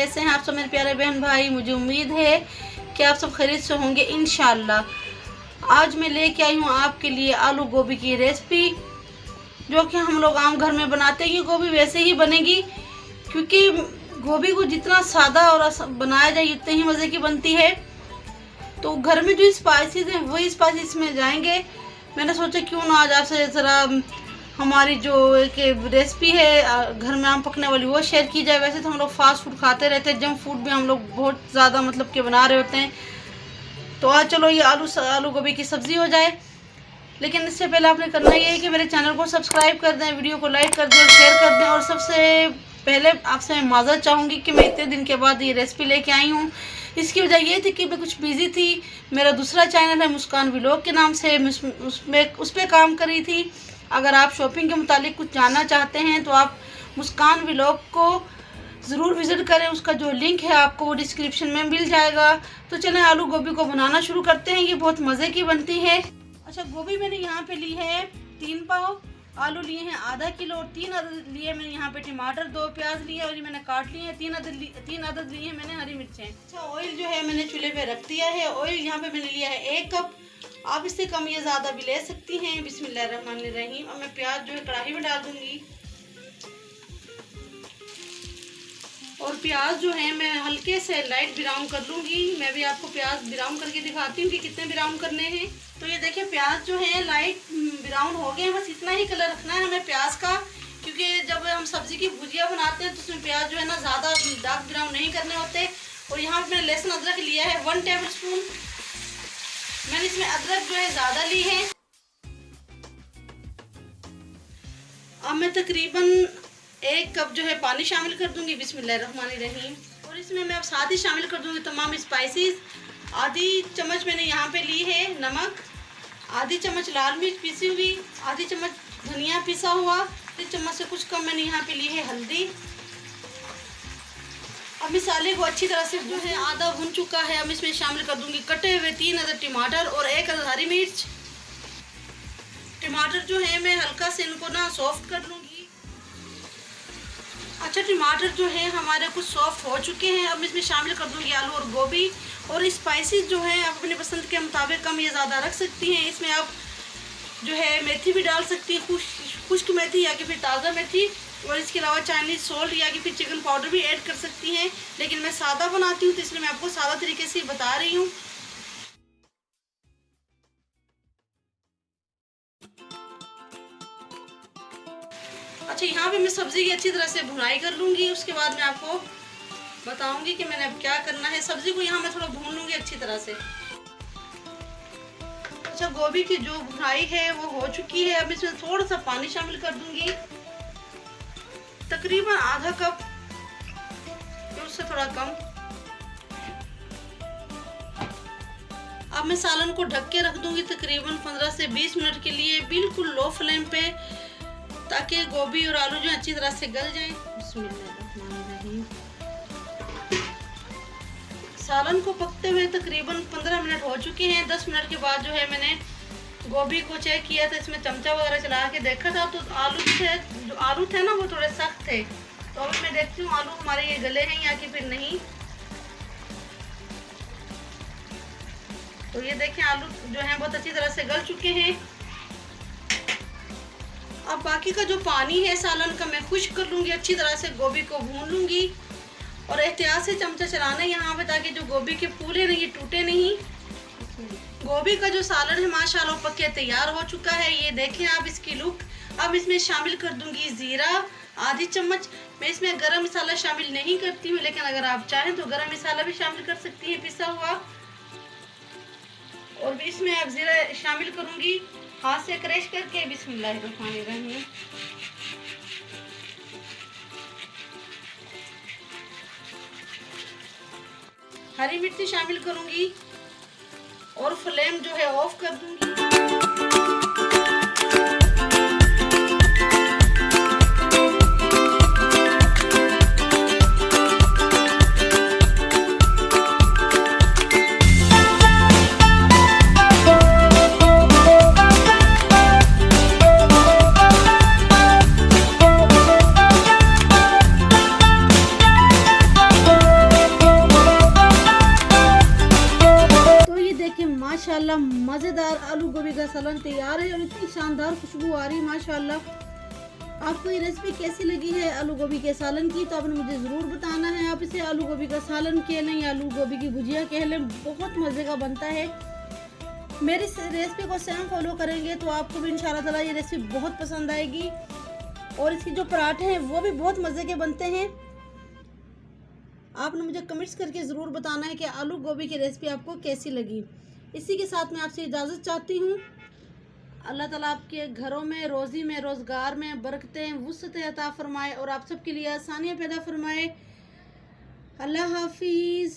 कैसे हैं आप सब मेरे प्यारे बहन भाई। मुझे उम्मीद है कि आप सब खैरियत से होंगे इंशाल्लाह। आज मैं लेके आई हूँ आपके लिए आलू गोभी की रेसिपी, जो कि हम लोग आम घर में बनाते हैं। गोभी वैसे ही बनेगी, क्योंकि गोभी को जितना सादा और बनाया जाए उतने ही मज़े की बनती है। तो घर में जो स्पाइसेस हैं वही स्पाइसेस में जाएंगे। मैंने सोचा क्यों ना आज आपसे ज़रा हमारी जो एक रेसिपी है घर में आम पकने वाली वो शेयर की जाए। वैसे तो हम लोग फास्ट फूड खाते रहते हैं, जंक फूड भी हम लोग बहुत ज़्यादा मतलब कि बना रहे होते हैं। तो आज चलो ये आलू गोभी की सब्ज़ी हो जाए। लेकिन इससे पहले आपने करना ये है कि मेरे चैनल को सब्सक्राइब कर दें, वीडियो को लाइक कर दें और शेयर कर दें। और सबसे पहले आपसे मैं माज़रत चाहूँगी कि मैं इतने दिन के बाद ये रेसिपी लेके आई हूँ। इसकी वजह ये थी कि मैं कुछ बिज़ी थी। मेरा दूसरा चैनल है मुस्कान व्लॉग के नाम से, उस पर काम करी थी। अगर आप शॉपिंग के मुतालिक कुछ जानना चाहते हैं तो आप मुस्कान व्लॉग को ज़रूर विज़िट करें। उसका जो लिंक है आपको वो डिस्क्रिप्शन में मिल जाएगा। तो चलें आलू गोभी को बनाना शुरू करते हैं। ये बहुत मज़े की बनती है। अच्छा, गोभी मैंने यहाँ पे ली है 3 पाव, आलू लिए हैं आधा किलो और 3 अदद लिए मैंने यहाँ पे टमाटर, 2 प्याज लिए और ये मैंने काट लिए हैं। 3 अदद लिए हैं मैंने हरी मिर्चें। अच्छा, ऑयल जो है मैंने चूल्हे पे रख दिया है। ऑयल यहाँ पे मैंने लिया है 1 कप। आप इससे कम या ज़्यादा भी ले सकती हैं। बिस्मिल्लाहिर्रहमानिर्रहीम। अब मैं प्याज जो है कढ़ाई में डाल दूंगी और प्याज जो है मैं हल्के से लाइट ब्राउन कर लूँगी। मैं भी आपको प्याज ब्राउन करके दिखाती हूँ कि कितने ब्राउन करने हैं। तो ये देखिए प्याज जो है लाइट ब्राउन हो गए। बस इतना ही कलर रखना है हमें प्याज का, क्योंकि जब हम सब्ज़ी की भुजिया बनाते हैं तो उसमें प्याज जो है ना ज़्यादा डार्क ब्राउन नहीं करने होते। और यहाँ पर मैंने लहसुन अदरक लिया है 1 टेबल स्पून। मैंने इसमें अदरक जो है ज़्यादा ली है। अब मैं तकरीबन 1 कप जो है पानी शामिल कर दूंगी। बिस्मिल्लाहिर्रहमानिर्रहीम। और इसमें मैं अब साथ ही शामिल कर दूंगी तमाम स्पाइसेस। आधी चम्मच मैंने यहाँ पे ली है नमक, आधी चम्मच लाल मिर्च पीसी हुई, आधी चम्मच धनिया पिसा हुआ, आधी चम्मच से कुछ कम मैंने यहाँ पे ली है हल्दी। अब मसाले को अच्छी तरह से जो है आधा भुन चुका है। अब इसमें शामिल कर दूंगी कटे हुए 3 अदद टमाटर और 1 अदद हरी मिर्च। टमाटर जो है मैं हल्का से इनको ना सॉफ्ट कर लूँगी। अच्छा, टमाटर जो है हमारे कुछ सॉफ्ट हो चुके हैं। अब इसमें शामिल कर दूंगी आलू और गोभी। और स्पाइसेस जो है आप अपने पसंद के मुताबिक कम या ज़्यादा रख सकती हैं। इसमें आप जो है मेथी भी डाल सकती हैं, खुश्क मेथी या कि फिर ताज़ा मेथी। और इसके अलावा चाइनीज़ सॉल्ट या कि फिर चिकन पाउडर भी ऐड कर सकती हैं। लेकिन मैं सादा बनाती हूँ तो इसलिए मैं आपको सादा तरीके से बता रही हूँ। अच्छा, यहाँ पे मैं सब्ज़ी की अच्छी तरह से भुनाई कर लूँगी। उसके बाद मैं आपको बताऊँगी कि मैंने अब क्या करना है। सब्ज़ी को यहाँ मैं थोड़ा भून लूँगी अच्छी तरह से। अच्छा, गोभी की जो भुनाई है वो हो चुकी है। अब इसमें थोड़ा सा पानी शामिल कर दूँगी, तकरीबन आधा कप या उससे थोड़ा कम। अब मैं सालन को ढक के रख दूँगी तकरीबन 15 से 20 मिनट के लिए, बिल्कुल लो फ्लेम पे, ताकि गोभी और आलू जो अच्छी तरह से गल जाएं। बिस्मिल्लाहिर्रहमानिर्रहीम। सालन को पकते हुए तकरीबन 15 मिनट हो चुके हैं। 10 मिनट के बाद जो है मैंने गोभी को चेक किया था, इसमें चमचा वगैरह चला के देखा था तो आलू थे ना वो थोड़े सख्त थे। तो अभी मैं देखती हूँ आलू हमारे ये गले हैं या कि फिर नहीं। तो ये देखें आलू जो है बहुत अच्छी तरह से गल चुके हैं। अब बाकी का जो पानी है सालन का मैं खुश्क कर लूँगी, अच्छी तरह से गोभी को भून लूँगी। और एहतियात से चमचा चलाना है यहाँ पे, ताकि जो गोभी के फूले नहीं, टूटे नहीं। गोभी का जो सालन है माशाल्लाह पक के तैयार हो चुका है। ये देखें आप इसकी लुक। अब इसमें शामिल कर दूँगी ज़ीरा आधी चम्मच। मैं इसमें गरम मसाला शामिल नहीं करती हूँ, लेकिन अगर आप चाहें तो गरम मसाला भी शामिल कर सकती हैं पिसा हुआ। और इसमें अब ज़ीरा शामिल करूँगी हाथ से क्रश करके। बिस्मिल्लाहिर्रहमानिर्रहीम। हरी मिर्ची शामिल करूंगी और फ्लेम जो है ऑफ कर दूंगी। माशाल्लाह मज़ेदार आलू गोभी का सालन तैयार है और इतनी शानदार खुशबू आ रही है माशाल्लाह। आपको ये रेसिपी कैसी लगी है आलू गोभी के सालन की, तो आपने मुझे ज़रूर बताना है। आप इसे आलू गोभी का सालन कह लें या आलू गोभी की भुजिया कह लें, बहुत मज़े का बनता है। मेरी रेसिपी को सेम फॉलो करेंगे तो आपको भी इंशाल्लाह ताला ये रेसिपी बहुत पसंद आएगी। और इसकी जो पराठे हैं वो भी बहुत मज़े के बनते हैं। आपने मुझे कमेंट्स करके ज़रूर बताना है कि आलू गोभी की रेसिपी आपको कैसी लगी। इसी के साथ मैं आपसे इजाज़त चाहती हूँ। अल्लाह ताला आपके घरों में, रोज़ी में, रोज़गार में बरकतें, वुसअत अता फरमाए और आप सबके लिए आसानियाँ पैदा फरमाए। अल्लाह हाफिज़।